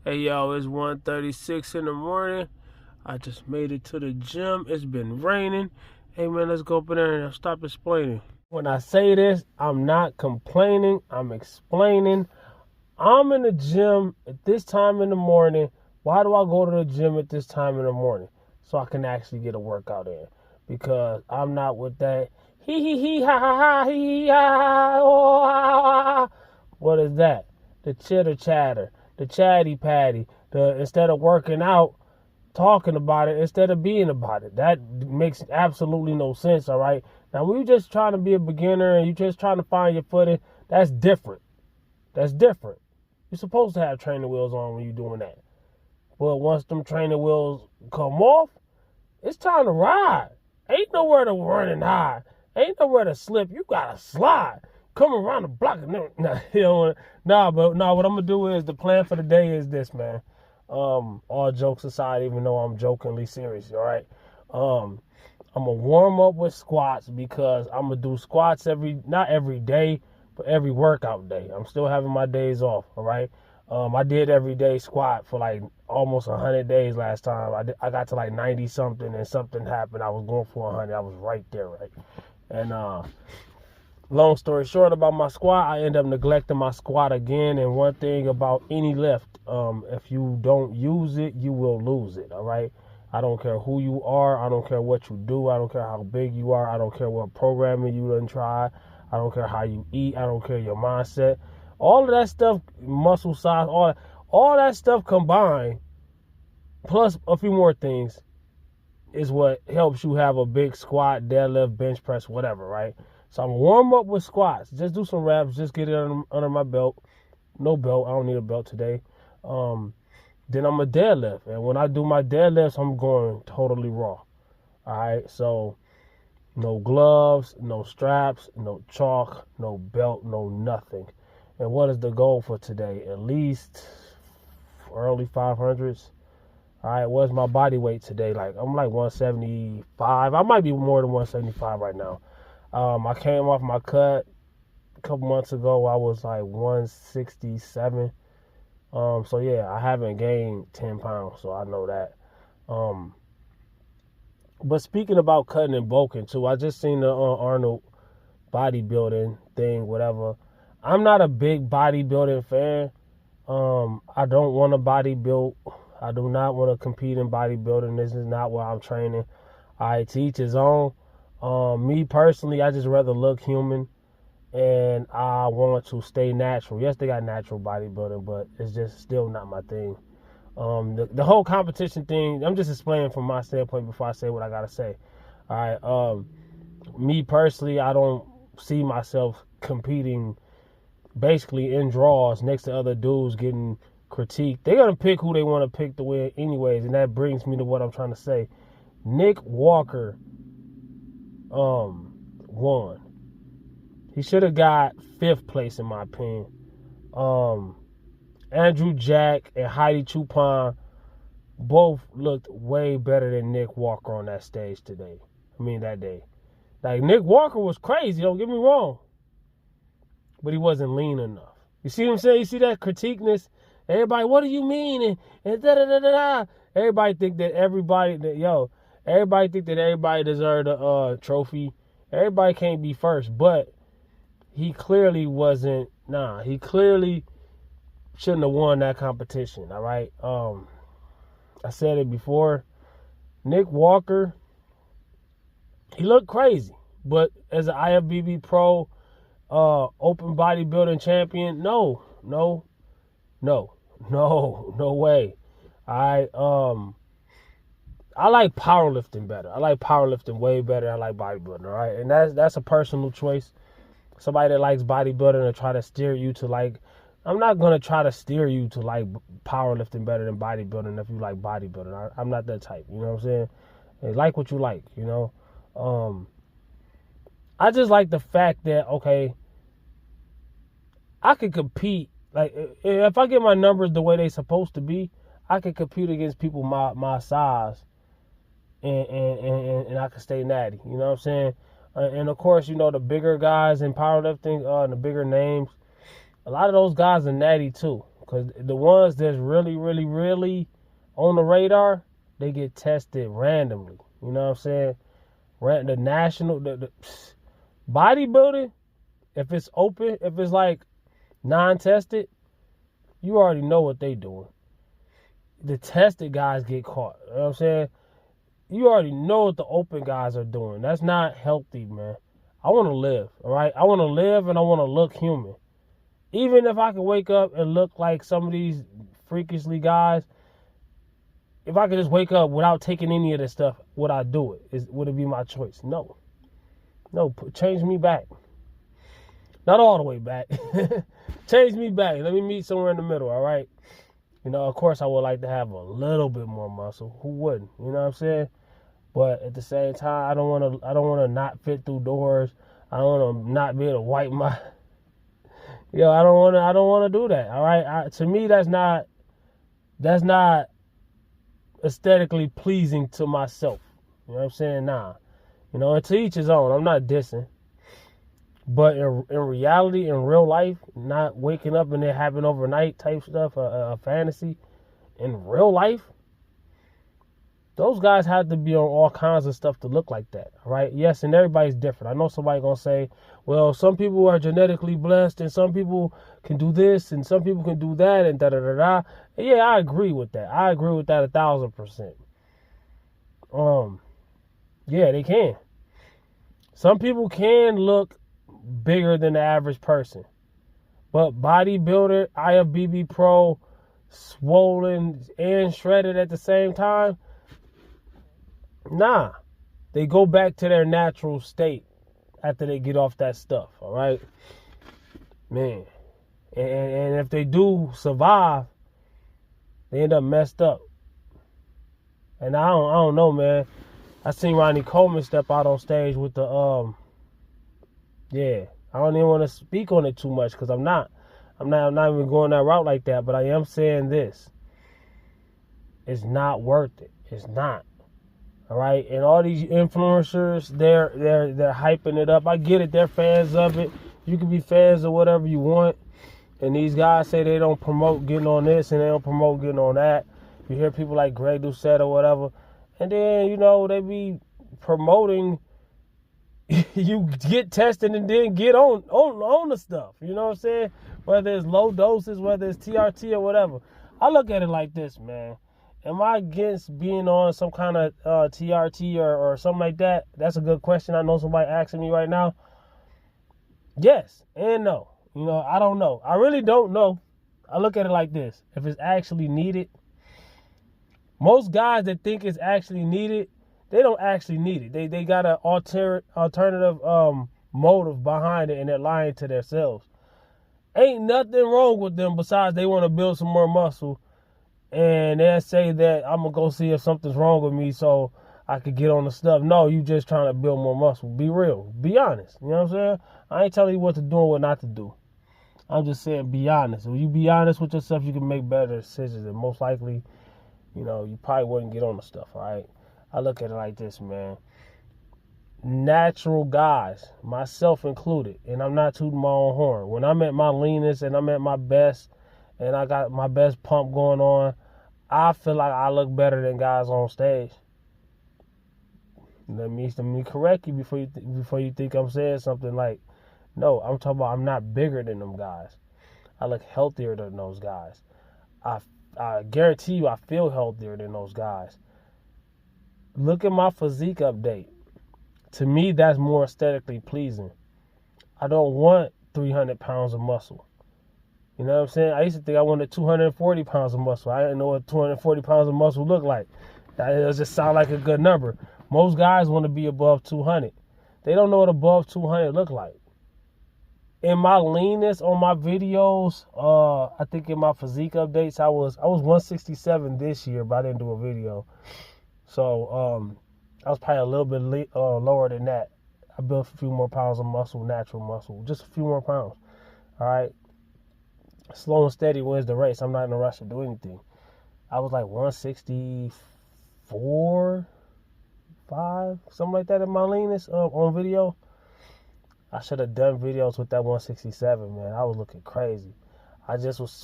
Hey y'all, it's 1:36 in the morning. I just made it to the gym. It's been raining. Hey man, let's go up in there and stop explaining. When I say this, I'm not complaining. I'm explaining. I'm in the gym at this time in the morning. Why do I go to the gym at this time in the morning? So I can actually get a workout in. Because I'm not with that hee ha ha ha hee ha oh ha ha. What is that? The chitter chatter, the chatty patty, the instead of working out, talking about it instead of being about it. That makes absolutely no sense, all right? Now, when you're just trying to be a beginner and you're just trying to find your footing, that's different. That's different. You're supposed to have training wheels on when you're doing that. But once them training wheels come off, it's time to ride. Ain't nowhere to run and hide. Ain't nowhere to slip. You gotta slide. Come around the block. What I'm gonna do is the plan for the day is this, man. All jokes aside, even though I'm jokingly serious, all right. I'm gonna warm up with squats because I'm gonna do squats not every day, but every workout day. I'm still having my days off, all right. I did every day squat for like almost 100 days last time. I got to like 90 something and something happened. I was going for 100. I was right there, right. And long story short about my squat, I end up neglecting my squat again. And one thing about any lift, if you don't use it, you will lose it, all right? I don't care who you are. I don't care what you do. I don't care how big you are. I don't care what programming you done try. I don't care how you eat. I don't care your mindset. All of that stuff, muscle size, all that stuff combined, plus a few more things, is what helps you have a big squat, deadlift, bench press, whatever, right? So I'm warm up with squats. Just do some reps. Just get it under my belt. No belt. I don't need a belt today. Then I'm a deadlift. And when I do my deadlifts, I'm going totally raw. All right? So no gloves, no straps, no chalk, no belt, no nothing. And what is the goal for today? At least early 500s. All right, what's my body weight today? I'm like 175. I might be more than 175 right now. I came off my cut a couple months ago. I was like 167. So yeah, I haven't gained 10 pounds, so I know that. But speaking about cutting and bulking too, I just seen the Arnold bodybuilding thing, whatever. I'm not a big bodybuilding fan. I don't want to bodybuild. I do not want to compete in bodybuilding. This is not what I'm training. I teach his own. Me personally, I just rather look human, and I want to stay natural. Yes, they got natural bodybuilding, but it's just still not my thing. The whole competition thing, I'm just explaining from my standpoint before I say what I gotta say. All right. Me personally, I don't see myself competing basically in draws next to other dudes getting critiqued. They're gonna pick who they want to pick to win anyways, and that brings me to what I'm trying to say. Nick Walker won. He should have got 5th place in my opinion. Andrew Jack and Hadi Choopan both looked way better than Nick Walker on that stage today. That day. Like, Nick Walker was crazy, don't get me wrong. But he wasn't lean enough. You see what I'm saying? You see that critiqueness? Everybody, what do you mean? And da-da-da-da-da. Everybody think that everybody deserved a trophy. Everybody can't be first, but he clearly wasn't. He clearly shouldn't have won that competition. All right. I said it before. Nick Walker, he looked crazy, but as an IFBB pro, open bodybuilding champion, no way. I like powerlifting better. I like powerlifting way better than I like bodybuilding, all right? And that's a personal choice. Somebody that likes bodybuilding and try to steer you to like, I'm not going to try to steer you to like powerlifting better than bodybuilding if you like bodybuilding. I'm not that type, you know what I'm saying? Hey, like what you like, you know? I just like the fact that, okay, I could compete. Like, if I get my numbers the way they supposed to be, I can compete against people my size, and I can stay natty. You know what I'm saying? And of course, you know, the bigger guys in powerlifting, and the bigger names, a lot of those guys are natty too. Because the ones that's really, really, really on the radar, they get tested randomly. You know what I'm saying? The national, the bodybuilding, if it's open, if it's like non-tested, you already know what they doing. The tested guys get caught. You know what I'm saying? You already know what the open guys are doing. That's not healthy, man. I want to live, all right? I want to live and I want to look human. Even if I could wake up and look like some of these freakishly guys, if I could just wake up without taking any of this stuff, would I do it? Would it be my choice? No. No, change me back. Not all the way back. Change me back. Let me meet somewhere in the middle, all right? You know, of course, I would like to have a little bit more muscle. Who wouldn't? You know what I'm saying? But at the same time, I don't want to not fit through doors. I don't want to not be able to wipe my. Yo, I don't want to do that. All right. To me, that's not aesthetically pleasing to myself. You know what I'm saying? Nah. You know, and to each his own. I'm not dissing. But in reality, in real life, not waking up and it happen overnight type stuff, a fantasy, in real life, those guys have to be on all kinds of stuff to look like that, right? Yes, and everybody's different. I know somebody going to say, well, some people are genetically blessed and some people can do this and some people can do that and da-da-da-da. Yeah, I agree with that. I agree with that 1,000%. Yeah, they can. Some people can look bigger than the average person. But bodybuilder, IFBB pro, swollen and shredded at the same time, nah. They go back to their natural state after they get off that stuff, all right? Man. And if they do survive, they end up messed up. And I don't know, man. I seen Ronnie Coleman step out on stage with the yeah, I don't even want to speak on it too much because I'm not even going that route like that. But I am saying this: it's not worth it. It's not. All right, and all these influencers, they're hyping it up. I get it. They're fans of it. You can be fans of whatever you want. And these guys say they don't promote getting on this and they don't promote getting on that. You hear people like Greg Doucette or whatever, and then you know they be promoting. You get tested and then get on the stuff. You know what I'm saying? Whether it's low doses, whether it's TRT or whatever. I look at it like this, man. Am I against being on some kind of TRT or something like that? That's a good question. I know somebody asking me right now. Yes and no. You know, I don't know. I really don't know. I look at it like this. If it's actually needed, most guys that think it's actually needed, they don't actually need it. They got an alternative motive behind it, and they're lying to themselves. Ain't nothing wrong with them besides they want to build some more muscle, and they'll say that I'm gonna go see if something's wrong with me so I could get on the stuff. No, you just trying to build more muscle. Be real. Be honest. You know what I'm saying? I ain't telling you what to do and what not to do. I'm just saying be honest. When you be honest with yourself, you can make better decisions, and most likely, you know, you probably wouldn't get on the stuff, all right? I look at it like this, man. Natural guys, myself included, and I'm not tooting my own horn. When I'm at my leanest and I'm at my best and I got my best pump going on, I feel like I look better than guys on stage. Let me correct you before you think I'm saying something like, no, I'm talking about I'm not bigger than them guys. I look healthier than those guys. I guarantee you I feel healthier than those guys. Look at my physique update. To me, that's more aesthetically pleasing. I don't want 300 pounds of muscle. You know what I'm saying? I used to think I wanted 240 pounds of muscle. I didn't know what 240 pounds of muscle looked like. That just sound like a good number. Most guys want to be above 200. They don't know what above 200 look like. In my leanness on my videos, I think in my physique updates, I was 167 this year, but I didn't do a video. So I was probably a little bit lower than that. I built a few more pounds of muscle, natural muscle, just a few more pounds. All right. Slow and steady wins the race. I'm not in a rush to do anything. I was like 164, 5, something like that in my leanness on video. I should have done videos with that 167, man. I was looking crazy. I just was so